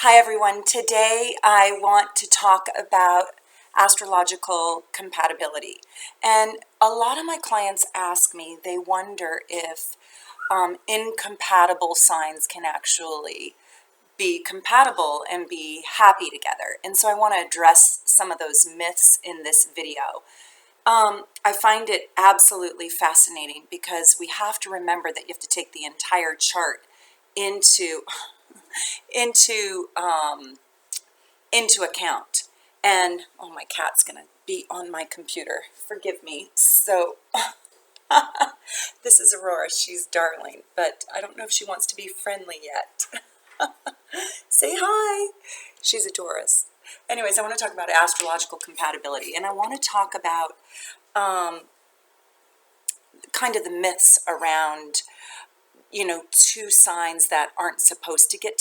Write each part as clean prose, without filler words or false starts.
Hi everyone. Today I want to talk about astrological compatibility. And a lot of my clients ask me, they wonder if incompatible signs can actually be compatible and be happy together. And so I want to address some of those myths in this video. I find it absolutely fascinating because we have to remember that you have to take the entire chart into into into account. And oh, my cat's gonna be on my computer, forgive me. So this is Aurora, she's darling, but I don't know if she wants to be friendly yet. Say hi. She's a Taurus. Anyways, I want to talk about astrological compatibility, and I want to talk about kind of the myths around two signs that aren't supposed to get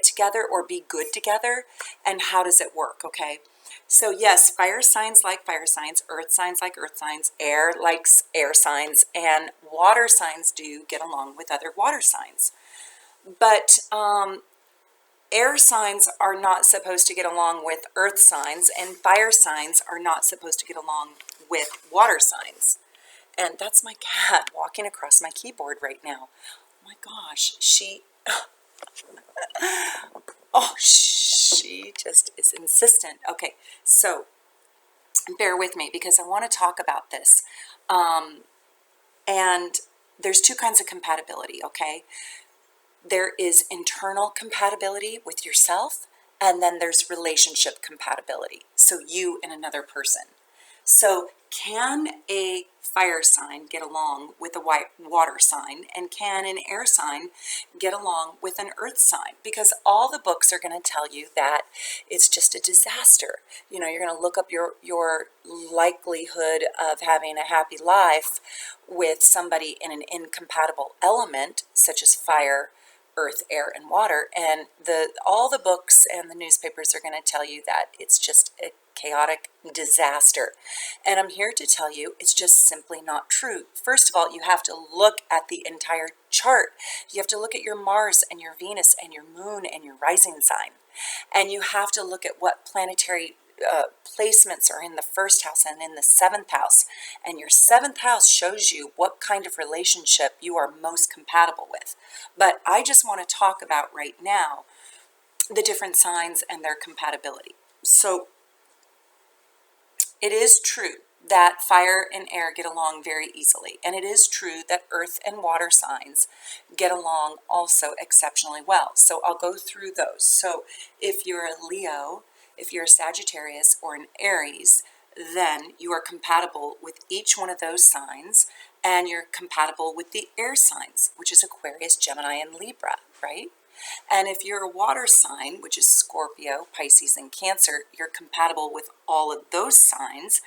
together or be good together, and how does it work. Okay, so yes, fire signs like fire signs, earth signs like earth signs, air likes air signs, and water signs do get along with other water signs. But air signs are not supposed to get along with earth signs, and fire signs are not supposed to get along with water signs. And that's my cat walking across my keyboard right now. Oh my gosh, she just is insistent. Okay, so bear with me because I want to talk about this. And there's two kinds of compatibility, okay? There is internal compatibility with yourself, and then there's relationship compatibility, so you and another person. So can a fire sign get along with a water sign, and can an air sign get along with an earth sign? Because all the books are going to tell you that it's just a disaster. You're going to look up your likelihood of having a happy life with somebody in an incompatible element, such as fire, earth, air, and water, and all the books and the newspapers are going to tell you that it's just a chaotic disaster. And I'm here to tell you it's just simply not true. First of all, you have to look at the entire chart. You have to look at your Mars and your Venus and your moon and your rising sign. And you have to look at what planetary placements are in the first house and in the seventh house. And your seventh house shows you what kind of relationship you are most compatible with. But I just want to talk about right now the different signs and their compatibility. So it is true that fire and air get along very easily, and it is true that earth and water signs get along also exceptionally well. So I'll go through those. So if you're a Leo, if you're a Sagittarius, or an Aries, then you are compatible with each one of those signs, and you're compatible with the air signs, which is Aquarius, Gemini, and Libra, right? And if you're a water sign, which is Scorpio, Pisces, and Cancer, you're compatible with all of those signs,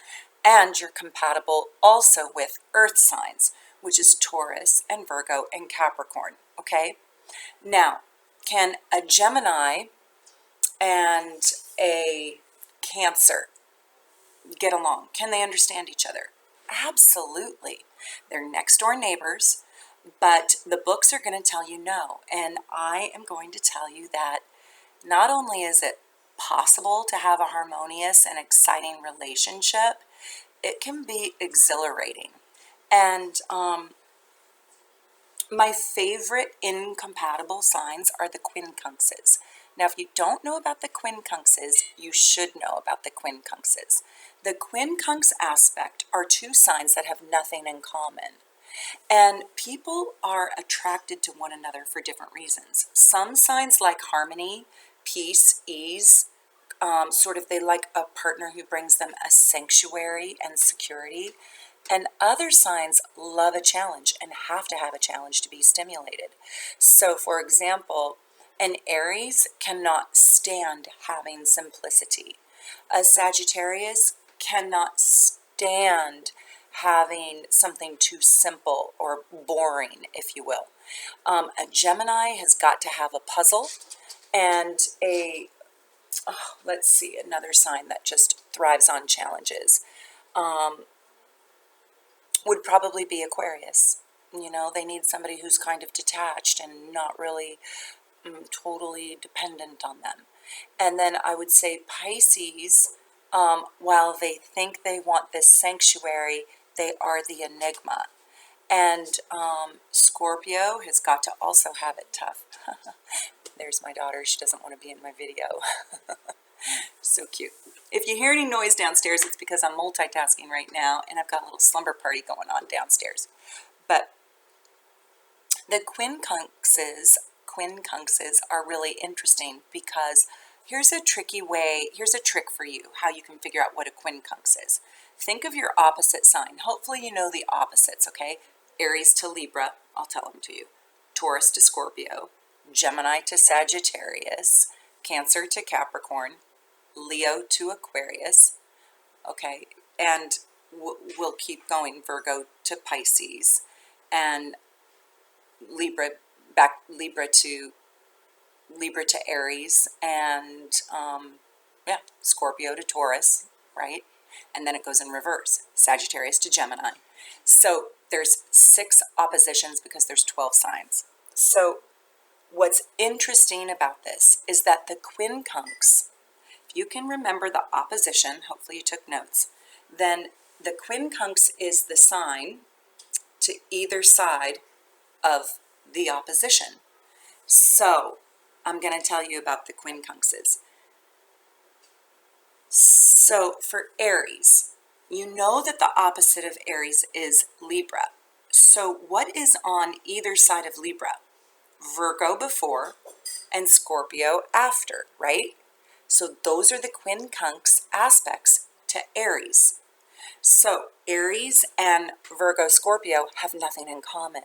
and you're compatible also with earth signs, which is Taurus and Virgo and Capricorn, okay? Now, can a Gemini and a Cancer get along? Can they understand each other? Absolutely. They're next door neighbors. But the books are going to tell you no. And I am going to tell you that not only is it possible to have a harmonious and exciting relationship, it can be exhilarating. And my favorite incompatible signs are the quincunxes. Now, if you don't know about the quincunxes, you should know about the quincunxes. The quincunx aspect are two signs that have nothing in common. And people are attracted to one another for different reasons. Some signs like harmony, peace, ease, they like a partner who brings them a sanctuary and security. And other signs love a challenge and have to have a challenge to be stimulated. So, for example, an Aries cannot stand having simplicity. A Sagittarius cannot stand having something too simple or boring, if you will. A Gemini has got to have a puzzle, and let's see, another sign that just thrives on challenges would probably be Aquarius. They need somebody who's kind of detached and not really totally dependent on them. And then I would say Pisces, while they think they want this sanctuary, they are the enigma. And Scorpio has got to also have it tough. There's my daughter. She doesn't want to be in my video. So cute. If you hear any noise downstairs, it's because I'm multitasking right now, and I've got a little slumber party going on downstairs. But the quincunxes are really interesting because here's a trick for you, how you can figure out what a quincunx is. Think of your opposite sign. Hopefully you know the opposites, okay? Aries to Libra, I'll tell them to you. Taurus to Scorpio, Gemini to Sagittarius, Cancer to Capricorn, Leo to Aquarius, okay? And we'll keep going, Virgo to Pisces, and Libra to Aries, and Scorpio to Taurus, right? And then it goes in reverse, Sagittarius to Gemini. So there's 6 oppositions because there's 12 signs. So what's interesting about this is that the quincunx, if you can remember the opposition, hopefully you took notes, then the quincunx is the sign to either side of the opposition. So I'm going to tell you about the quincunxes. So for Aries, you know that the opposite of Aries is Libra. So what is on either side of Libra? Virgo before and Scorpio after, right? So those are the quincunx aspects to Aries. So Aries and Virgo Scorpio have nothing in common.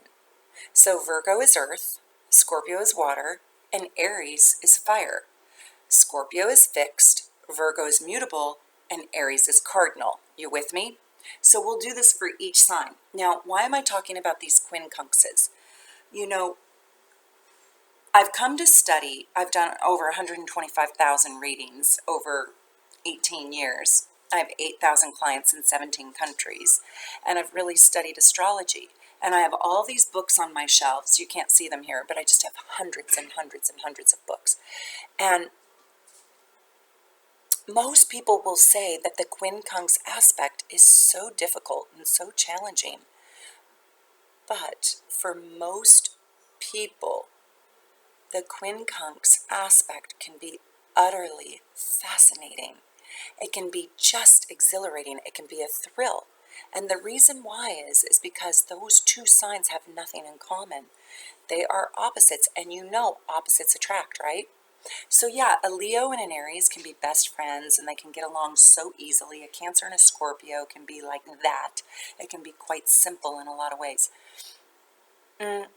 So Virgo is earth, Scorpio is water, and Aries is fire. Scorpio is fixed, Virgo is mutable, and Aries is cardinal. You with me? So we'll do this for each sign. Now, why am I talking about these quincunxes? You know, I've come to study, I've done over 125,000 readings over 18 years. I have 8,000 clients in 17 countries, and I've really studied astrology. And I have all these books on my shelves. You can't see them here, but I just have hundreds and hundreds and hundreds of books. And most people will say that the quincunx aspect is so difficult and so challenging. But for most people, the quincunx aspect can be utterly fascinating. It can be just exhilarating. It can be a thrill. And the reason why is because those 2 signs have nothing in common. They are opposites, and you know opposites attract, right? So yeah, a Leo and an Aries can be best friends, and they can get along so easily. A Cancer and a Scorpio can be like that. It can be quite simple in a lot of ways. And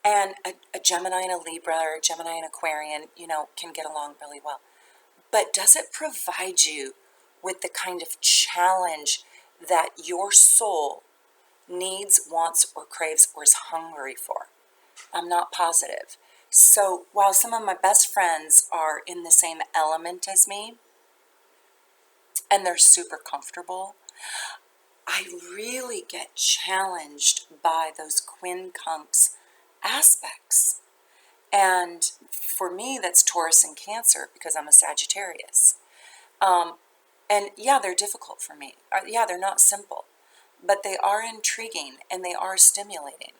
a Gemini and a Libra, or a Gemini and Aquarian, can get along really well. But does it provide you with the kind of challenge that your soul needs, wants, or craves, or is hungry for? I'm not positive. So while some of my best friends are in the same element as me, and they're super comfortable, I really get challenged by those quincunx aspects. And for me, that's Taurus and Cancer, because I'm a Sagittarius. And yeah, they're difficult for me. Yeah, they're not simple, but they are intriguing and they are stimulating.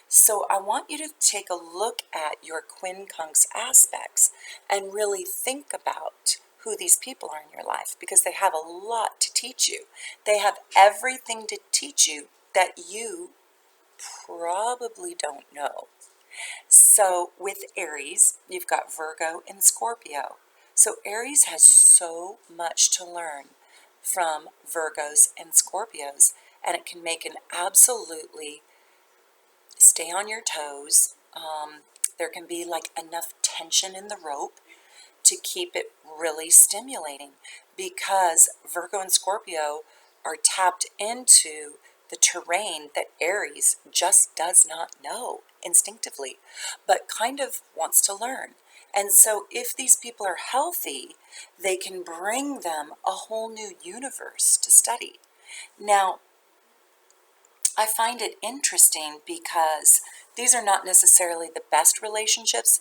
So I want you to take a look at your quincunx aspects and really think about who these people are in your life, because they have a lot to teach you. They have everything to teach you that you probably don't know. So with Aries, you've got Virgo and Scorpio. So Aries has so much to learn from Virgos and Scorpios, and it can make an absolutely stay on your toes. There can be like enough tension in the rope to keep it really stimulating, because Virgo and Scorpio are tapped into the terrain that Aries just does not know instinctively, but kind of wants to learn. And so if these people are healthy, they can bring them a whole new universe to study. Now, I find it interesting because these are not necessarily the best relationships,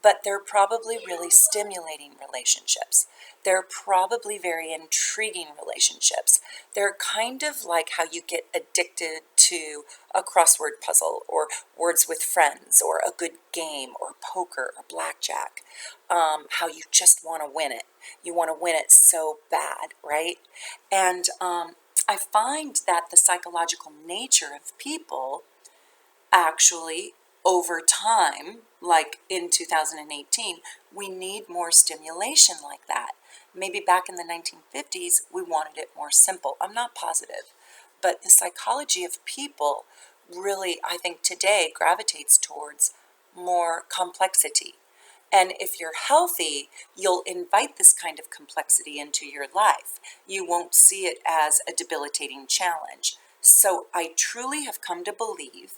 but they're probably really stimulating relationships. They're probably very intriguing relationships. They're kind of like how you get addicted to a crossword puzzle or words with friends or a good game or poker or blackjack. How you just want to win it. You want to win it so bad, right? And I find that the psychological nature of people actually over time, like in 2018, we need more stimulation like that. Maybe back in the 1950s, we wanted it more simple. I'm not positive. But the psychology of people really, I think today, gravitates towards more complexity. And if you're healthy, you'll invite this kind of complexity into your life. You won't see it as a debilitating challenge. So I truly have come to believe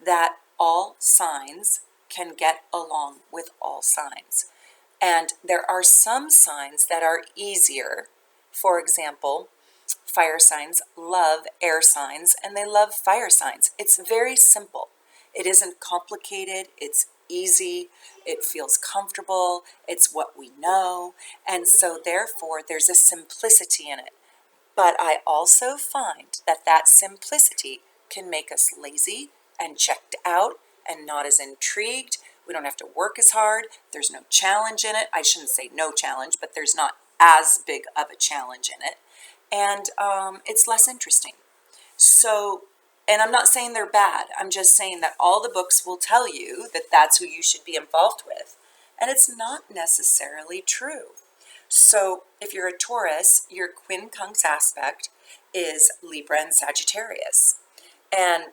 that all signs can get along with all signs. And there are some signs that are easier. For example, fire signs love air signs and they love fire signs. It's very simple. It isn't complicated. It's easy. It feels comfortable. It's what we know. And so therefore there's a simplicity in it. But I also find that that simplicity can make us lazy and checked out and not as intrigued. We don't have to work as hard. There's no challenge in it. I shouldn't say no challenge, but there's not as big of a challenge in it. And it's less interesting. So, and I'm not saying they're bad. I'm just saying that all the books will tell you that that's who you should be involved with. And it's not necessarily true. So if you're a Taurus, your quincunx aspect is Libra and Sagittarius. And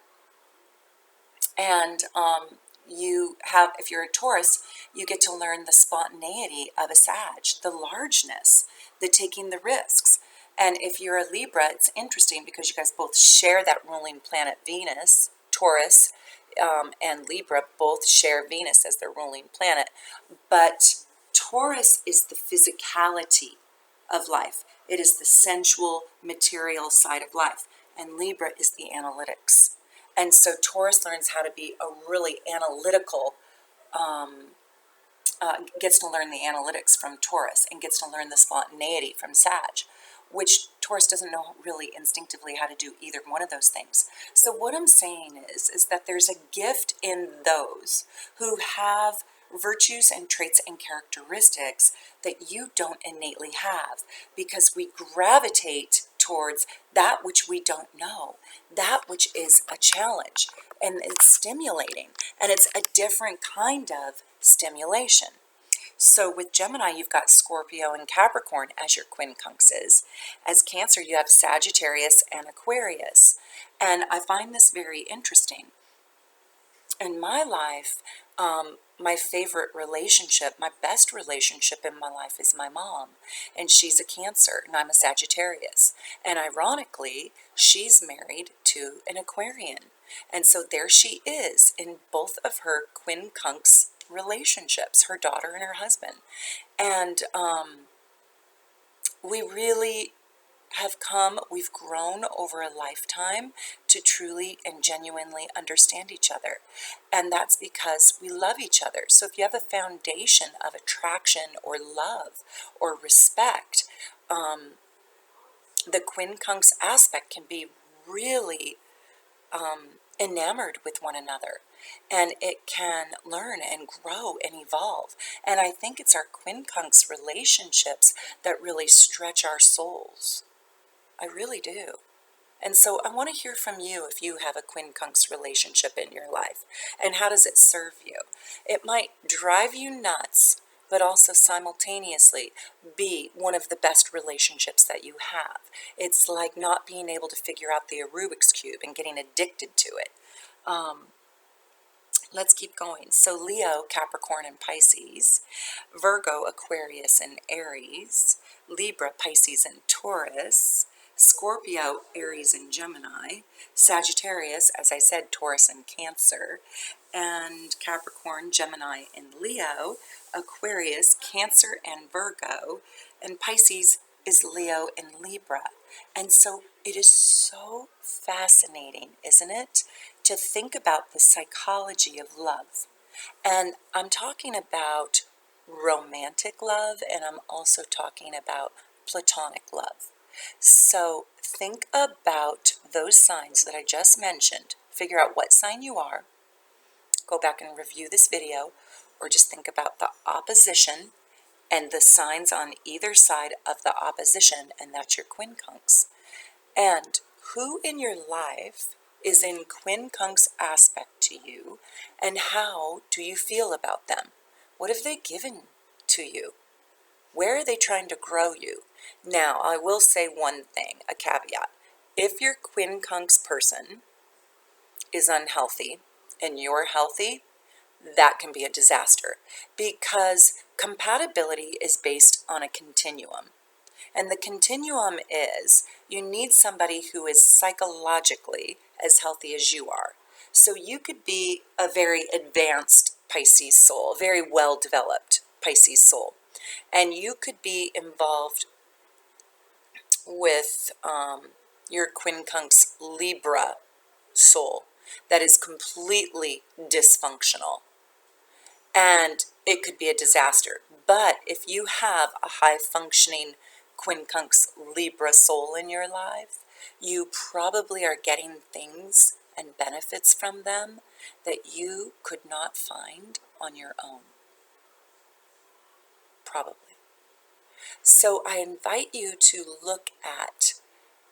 you have, if you're a Taurus, you get to learn the spontaneity of a Sag, the largeness, the taking the risks. And if you're a Libra, it's interesting because you guys both share that ruling planet Venus. Taurus and Libra both share Venus as their ruling planet. But Taurus is the physicality of life. It is the sensual, material side of life. And Libra is the analytics. And so Taurus learns how to be a really analytical, gets to learn the analytics from Taurus and gets to learn the spontaneity from Sag, which Taurus doesn't know really instinctively how to do either one of those things. So what I'm saying is that there's a gift in those who have virtues and traits and characteristics that you don't innately have, because we gravitate towards that which we don't know, that which is a challenge, and it's stimulating, and it's a different kind of stimulation. So with Gemini, you've got Scorpio and Capricorn as your quincunxes. As Cancer, you have Sagittarius and Aquarius. And I find this very interesting. In my life, my favorite relationship, my best relationship in my life is my mom. And she's a Cancer and I'm a Sagittarius. And ironically, she's married to an Aquarian. And so there she is in both of her quincunx relationships, her daughter and her husband. And we really we've grown over a lifetime to truly and genuinely understand each other. And that's because we love each other. So if you have a foundation of attraction or love or respect, the quincunx aspect can be really enamored with one another. And it can learn and grow and evolve. And I think it's our quincunx relationships that really stretch our souls. I really do. And so I want to hear from you if you have a quincunx relationship in your life. And how does it serve you? It might drive you nuts, but also simultaneously be one of the best relationships that you have. It's like not being able to figure out the Rubik's Cube and getting addicted to it. Let's keep going. So Leo, Capricorn, and Pisces, Virgo, Aquarius, and Aries, Libra, Pisces, and Taurus, Scorpio, Aries, and Gemini, Sagittarius, as I said, Taurus and Cancer, and Capricorn, Gemini, and Leo, Aquarius, Cancer, and Virgo, and Pisces is Leo and Libra. And so it is so fascinating, isn't it, to think about the psychology of love. And I'm talking about romantic love, and I'm also talking about platonic love. So think about those signs that I just mentioned. Figure out what sign you are. Go back and review this video, or just think about the opposition and the signs on either side of the opposition, and that's your quincunx. And who in your life is in quincunx aspect to you, and how do you feel about them? What have they given to you? Where are they trying to grow you? Now, I will say one thing, a caveat. If your quincunx person is unhealthy and you're healthy, that can be a disaster, because compatibility is based on a continuum. And the continuum is you need somebody who is psychologically as healthy as you are. So you could be a very advanced Pisces soul, a very well developed Pisces soul, and you could be involved with your quincunx Libra soul that is completely dysfunctional, and it could be a disaster. But if you have a high functioning quincunx Libra soul in your life, you probably are getting things and benefits from them that you could not find on your own. Probably. So I invite you to look at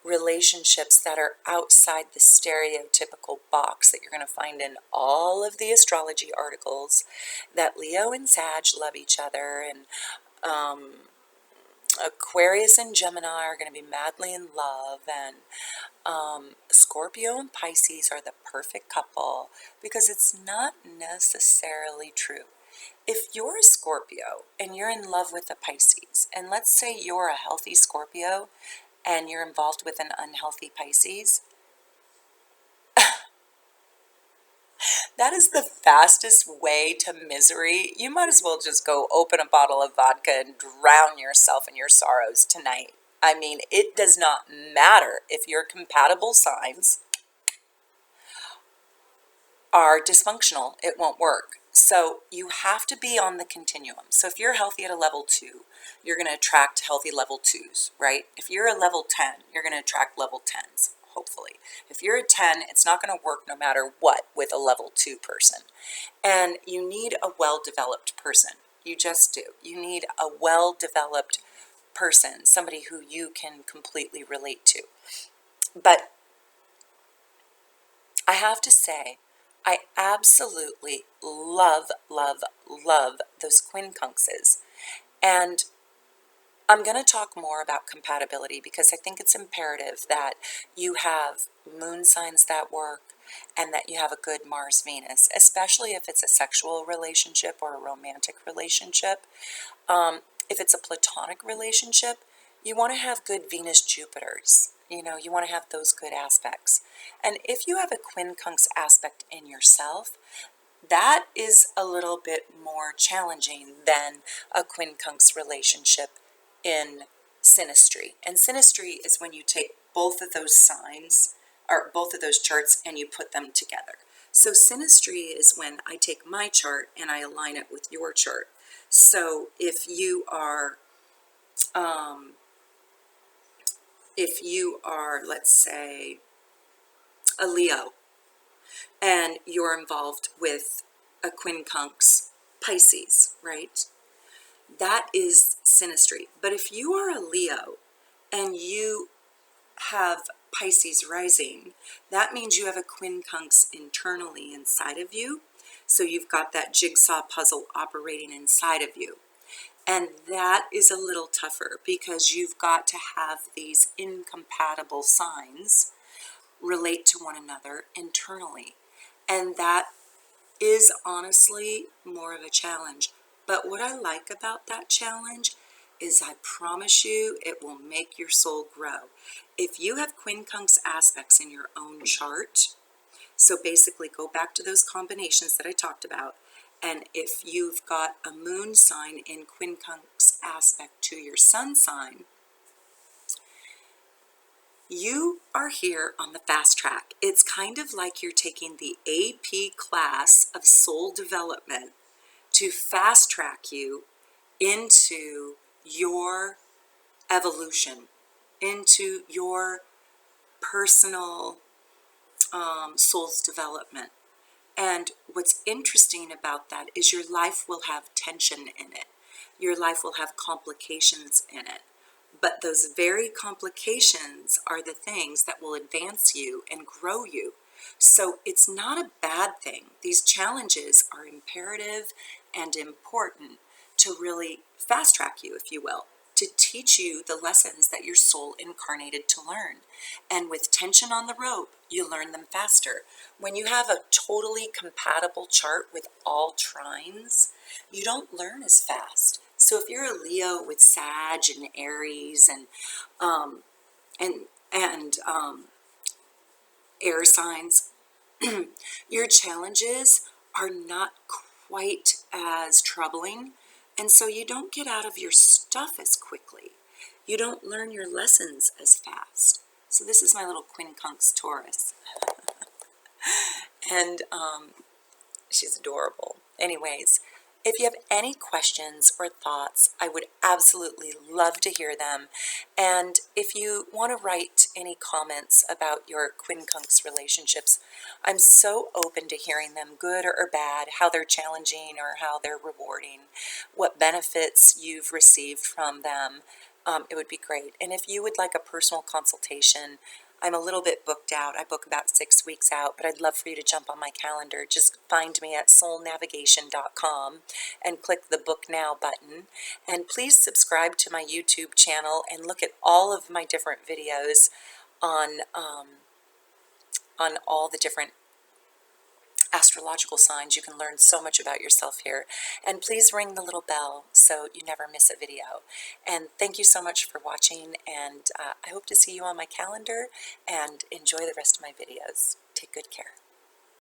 relationships that are outside the stereotypical box that you're going to find in all of the astrology articles, that Leo and Sag love each other, and Aquarius and Gemini are going to be madly in love, and Scorpio and Pisces are the perfect couple, because it's not necessarily true. If you're a Scorpio and you're in love with a Pisces, and let's say you're a healthy Scorpio and you're involved with an unhealthy Pisces, that is the fastest way to misery. You might as well just go open a bottle of vodka and drown yourself in your sorrows tonight. I mean, it does not matter if your compatible signs are dysfunctional, it won't work. So you have to be on the continuum. So if you're healthy at a level 2, you're going to attract healthy level 2s, right? If you're a level 10, you're going to attract level 10s, hopefully. If you're a 10, it's not going to work no matter what with a level 2 person. And you need a well-developed person. You just do. You need a well-developed person, somebody who you can completely relate to. But I have to say, I absolutely love, love, love those quincunxes. And I'm going to talk more about compatibility, because I think it's imperative that you have moon signs that work and that you have a good Mars-Venus, especially if it's a sexual relationship or a romantic relationship. If it's a platonic relationship, you want to have good Venus-Jupiters. You know, you want to have those good aspects. And if you have a quincunx aspect in yourself, that is a little bit more challenging than a quincunx relationship in synastry. And synastry is when you take both of those signs, or both of those charts, and you put them together. So synastry is when I take my chart and I align it with your chart. So if you are, let's say, a Leo, and you're involved with a quincunx Pisces, right? That is synastry. But if you are a Leo and you have Pisces rising, that means you have a quincunx internally inside of you. So you've got that jigsaw puzzle operating inside of you. And that is a little tougher, because you've got to have these incompatible signs relate to one another internally. And that is honestly more of a challenge. But what I like about that challenge is, I promise you, it will make your soul grow. If you have quincunx aspects in your own chart, so basically go back to those combinations that I talked about, and if you've got a moon sign in quincunx aspect to your sun sign, You are here on the fast track. It's kind of like you're taking the AP class of soul development to fast track you into your evolution, into your personal soul's development. And what's interesting about that is your life will have tension in it. Your life will have complications in it. But those very complications are the things that will advance you and grow you. So it's not a bad thing. These challenges are imperative and important to really fast track you, if you will, to teach you the lessons that your soul incarnated to learn. And with tension on the rope, you learn them faster. When you have a totally compatible chart with all trines, you don't learn as fast. So if you're a Leo with Sag and Aries and air signs, your challenges are not quite as troubling, and so you don't get out of your stuff as quickly. You don't learn your lessons as fast. So this is my little quincunx Taurus, and she's adorable. Anyways, if you have any questions or thoughts, I would absolutely love to hear them. And if you want to write any comments about your quincunx relationships, I'm so open to hearing them, good or bad, how they're challenging or how they're rewarding, what benefits you've received from them. It would be great. And if you would like a personal consultation, I'm a little bit booked out. I book about 6 weeks out, but I'd love for you to jump on my calendar. Just find me at soulnavigation.com and click the Book Now button. And please subscribe to my YouTube channel and look at all of my different videos on all the different astrological signs. You can learn so much about yourself here. And please ring the little bell so you never miss a video. And thank you so much for watching, and I hope to see you on my calendar, and enjoy the rest of my videos. Take good care.